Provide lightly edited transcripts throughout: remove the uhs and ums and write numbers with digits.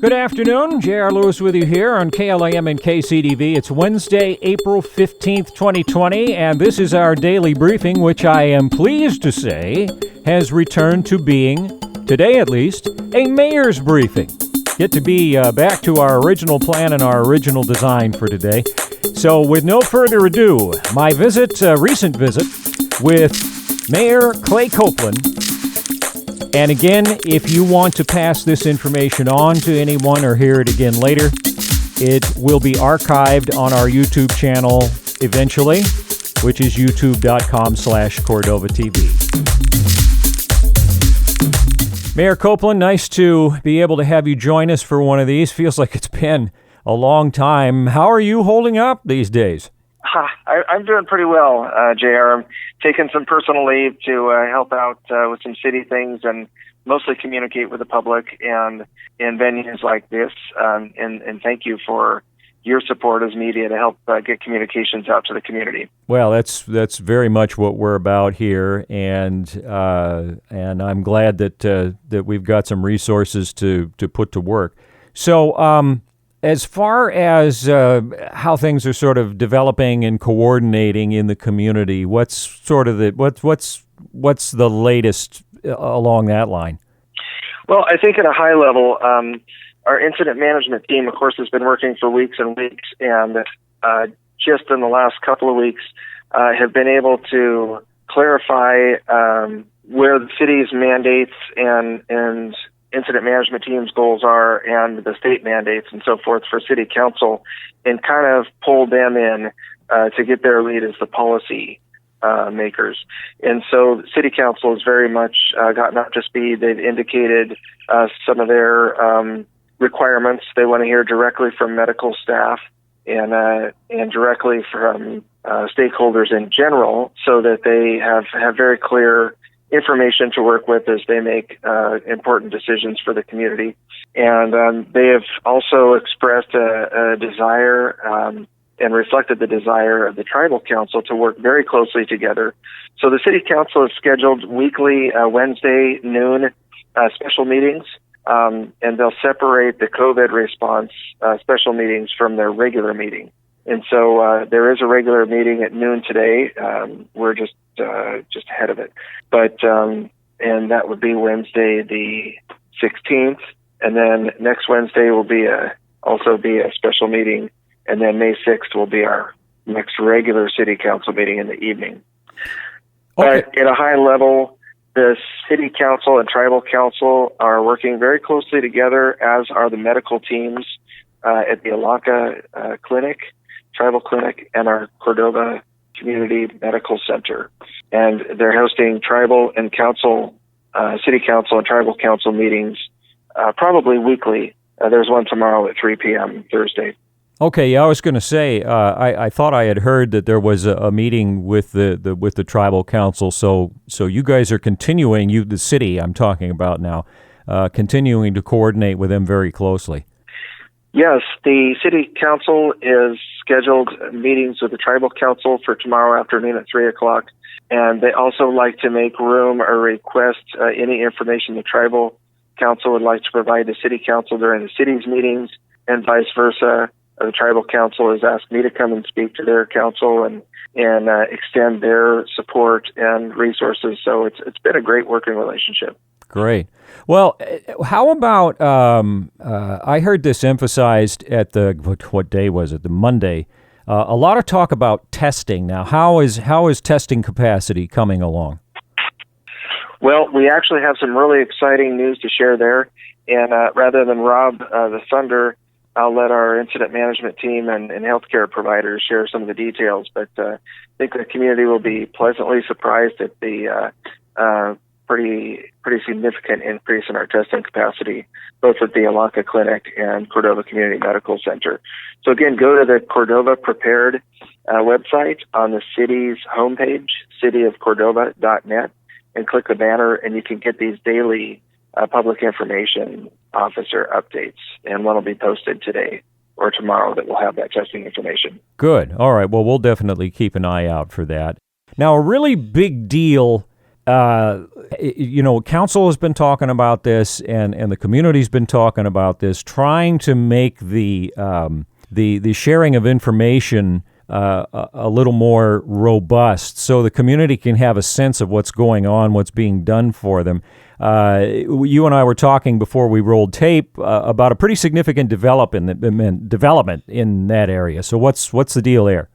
Good afternoon. J.R. Lewis with you here on KLAM and KCDV. It's Wednesday, April 15th, 2020, and this is our daily briefing, which I am pleased to say has returned to being, today at least, a mayor's briefing. Get to be back to our original plan and our original design for today. So with no further ado, my recent visit with Mayor Clay Copeland. And again, if you want to pass this information on to anyone or hear it again later, it will be archived on our YouTube channel eventually, which is youtube.com/Cordova TV. Mayor Copeland, nice to be able to have you join us for one of these. Feels like it's been a long time. How are you holding up these days? I'm doing pretty well, JR. I'm taking some personal leave to help out with some city things and mostly communicate with the public and in venues like this. And thank you for your support as media to help get communications out to the community. Well, that's very much what we're about here, and I'm glad that we've got some resources to put to work. So, as far as how things are sort of developing and coordinating in the community, what's sort of what's the latest along that line? Well, I think at a high level, our incident management team, of course, has been working for weeks and weeks, and just in the last couple of weeks, have been able to clarify where the city's mandates and incident management team's goals are and the state mandates and so forth for city council, and kind of pull them in to get their lead as the policy makers. And so city council has very much gotten up to speed. They've indicated some of their requirements. They want to hear directly from medical staff and directly from stakeholders in general, so that they have very clear information to work with as they make important decisions for the community. And they have also expressed a desire and reflected the desire of the tribal council to work very closely together. So the city council has scheduled weekly Wednesday noon special meetings, and they'll separate the COVID response special meetings from their regular meeting. And so there is a regular meeting at noon today. We're just ahead of it. But and that would be Wednesday the 16th, and then next Wednesday will also be a special meeting, and then May 6th will be our next regular city council meeting in the evening. Okay. But at a high level, the city council and tribal council are working very closely together, as are the medical teams at the Alaka Clinic, Tribal Clinic, and our Cordova Community Medical Center. And they're hosting tribal and city council and tribal council meetings probably weekly. There's one tomorrow at 3 p.m. Thursday. Okay, yeah, I was going to say, I thought I had heard that there was a meeting with the tribal council. So you guys are continuing, the city I'm talking about now, continuing to coordinate with them very closely. Yes, the city council is scheduled meetings with the tribal council for tomorrow afternoon at 3 o'clock. And they also like to make room or request any information the tribal council would like to provide the city council during the city's meetings, and vice versa. The tribal council has asked me to come and speak to their council and extend their support and resources. So it's been a great working relationship. Great. Well, how about, I heard this emphasized at what day was it? The Monday. A lot of talk about testing. Now, how is testing capacity coming along? Well, we actually have some really exciting news to share there. And rather than rob the thunder, I'll let our incident management team and healthcare providers share some of the details. But I think the community will be pleasantly surprised at the pretty significant increase in our testing capacity, both at the Alaka Clinic and Cordova Community Medical Center. So again, go to the Cordova Prepared website on the city's homepage, cityofcordova.net, and click the banner, and you can get these daily public information officer updates, and one will be posted today or tomorrow that will have that testing information. Good. All right. Well, we'll definitely keep an eye out for that. Now, a really big deal council has been talking about this, and the community's been talking about this, trying to make the sharing of information a little more robust, so the community can have a sense of what's going on, what's being done for them. You and I were talking before we rolled tape about a pretty significant development in that area. So what's the deal there?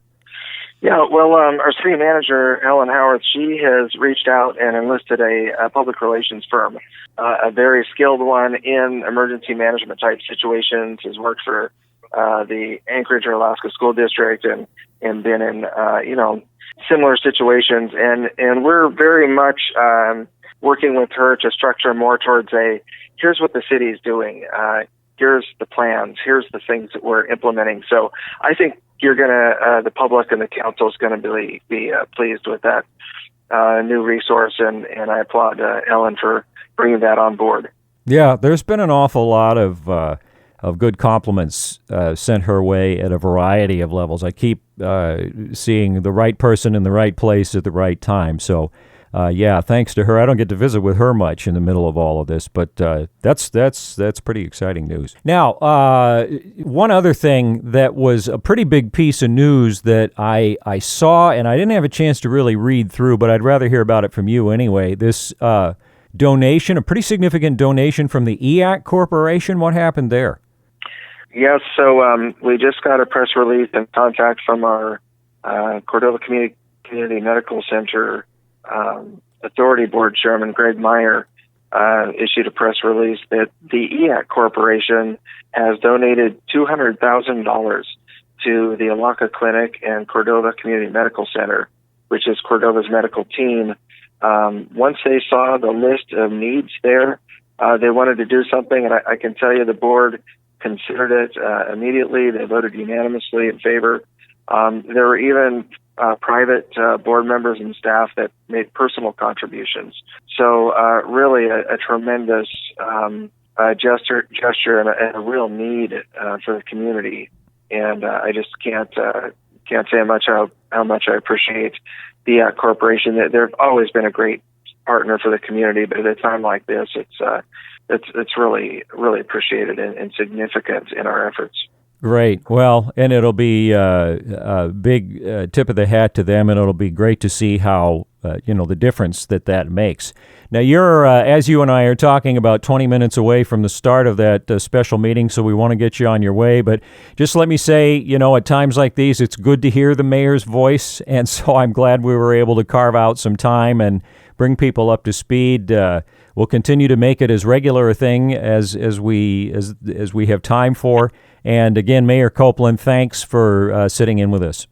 Yeah, well, our city manager, Ellen Howard, she has reached out and enlisted a public relations firm, a very skilled one in emergency management type situations, has worked for the Anchorage or Alaska School District and been in, similar situations. And we're very much working with her to structure more towards here's what the city is doing. Here's the plans. Here's the things that we're implementing. So I think the public and the council is going to be pleased with that new resource, and I applaud Ellen for bringing that on board. Yeah, there's been an awful lot of good compliments sent her way at a variety of levels. I keep seeing the right person in the right place at the right time. So, thanks to her. I don't get to visit with her much in the middle of all of this, but that's pretty exciting news. Now, one other thing that was a pretty big piece of news that I saw, and I didn't have a chance to really read through, but I'd rather hear about it from you anyway. This donation, a pretty significant donation from the EAC Corporation. What happened there? Yes, so we just got a press release and contact from our Cordova Community Medical Center Authority Board Chairman Greg Meyer issued a press release that the EAC Corporation has donated $200,000 to the Alaka Clinic and Cordova Community Medical Center, which is Cordova's medical team. Once they saw the list of needs there, they wanted to do something, and I can tell you the board considered it immediately. They voted unanimously in favor. There were even private board members and staff that made personal contributions. So really a tremendous gesture and a real need for the community. And I just can't say how much I appreciate the corporation. They've always been a great partner for the community, but at a time like this, it's really, really appreciated and significant in our efforts. Great. Well, and it'll be a big tip of the hat to them, and it'll be great to see how, the difference that makes. Now, you're, as you and I are talking, about 20 minutes away from the start of that special meeting, so we want to get you on your way. But just let me say, at times like these, it's good to hear the mayor's voice, and so I'm glad we were able to carve out some time and bring people up to speed. We'll continue to make it as regular a thing as we have time for. And again, Mayor Copeland, thanks for sitting in with us.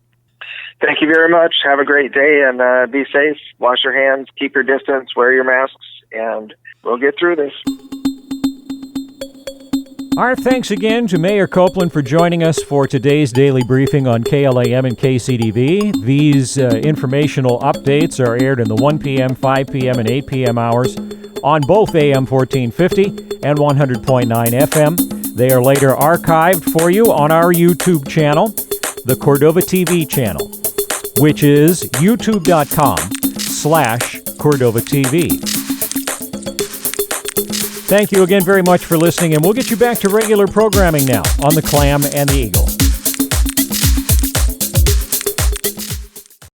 Thank you very much. Have a great day, and be safe. Wash your hands, keep your distance, wear your masks, and we'll get through this. Our thanks again to Mayor Copeland for joining us for today's daily briefing on KLAM and KCDV. These informational updates are aired in the 1 p.m., 5 p.m., and 8 p.m. hours on both AM 1450 and 100.9 FM. They are later archived for you on our YouTube channel, the Cordova TV channel, which is youtube.com/Cordova TV. Thank you again very much for listening, and we'll get you back to regular programming now on the Clam and the Eagle.